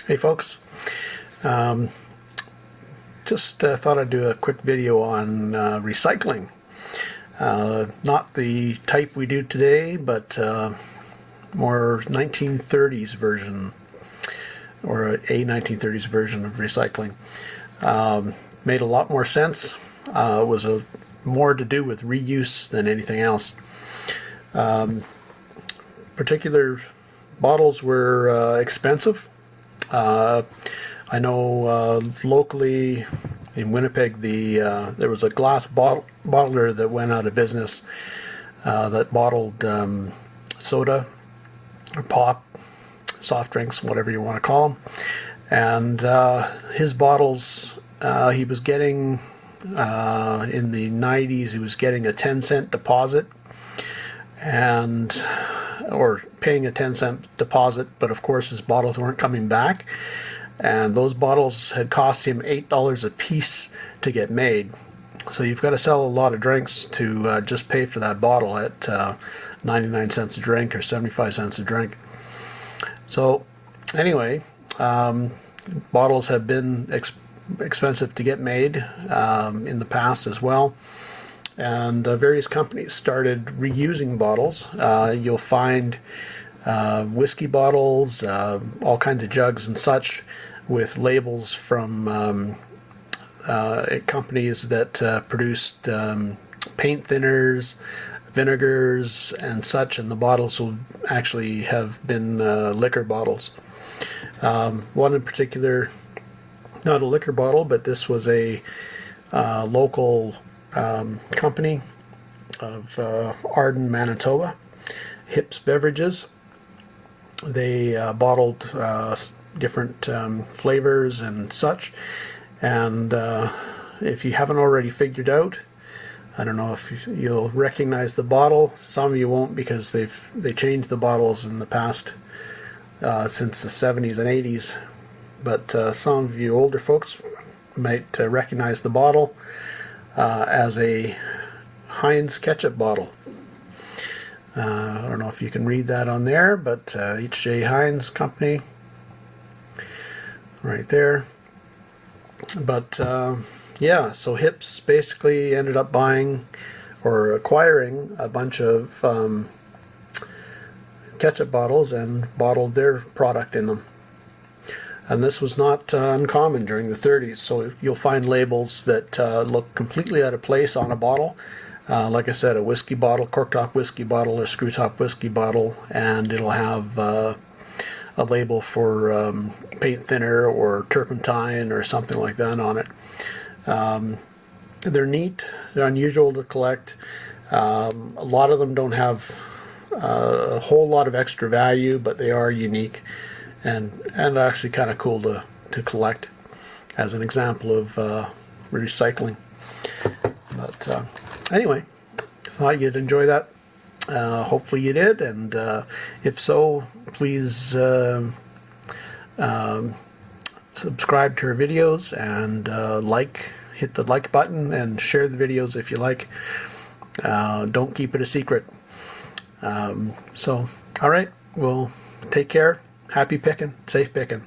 Hey folks, just thought I'd do a quick video on recycling. Not the type we do today, but more 1930s version, or a 1930s version of recycling. Made a lot more sense. It was more to do with reuse than anything else. Particular bottles were expensive. I know locally in Winnipeg there was a glass bottler that went out of business that bottled soda or pop, soft drinks, whatever you want to call them. And his bottles, he was getting in the 90s, he was getting a 10-cent deposit, or paying a 10-cent deposit, but of course his bottles weren't coming back, and those bottles had cost him $8 a piece to get made. So you've got to sell a lot of drinks to just pay for that bottle at 99 cents a drink or 75 cents a drink. So anyway, bottles have been expensive to get made in the past as well. And various companies started reusing bottles. You'll find whiskey bottles, all kinds of jugs and such, with labels from companies that produced paint thinners, vinegars, and such, and the bottles will actually have been liquor bottles. One in particular, not a liquor bottle, but this was a local company of Arden, Manitoba, Hips Beverages. They bottled different flavors and such, and if you haven't already figured out, I don't know if you'll recognize the bottle. Some of you won't, because they changed the bottles in the past since the 70s and 80s, but some of you older folks might recognize the bottle as a Heinz ketchup bottle. I don't know if you can read that on there, but H.J. Heinz Company right there. But yeah, so Hips basically ended up buying or acquiring a bunch of ketchup bottles and bottled their product in them. And this was not uncommon during the 30s, so you'll find labels that look completely out of place on a bottle. Like I said, a whiskey bottle, cork-top whiskey bottle, a screw-top whiskey bottle, and it'll have a label for paint thinner or turpentine or something like that on it. They're neat, they're unusual to collect. A lot of them don't have a whole lot of extra value, but they are unique and actually kind of cool to collect as an example of recycling. But anyway, thought you'd enjoy that. Hopefully you did, and if so, please subscribe to our videos and hit the like button and share the videos if you like. Don't keep it a secret. So, all right, well, take care. Happy picking, safe picking.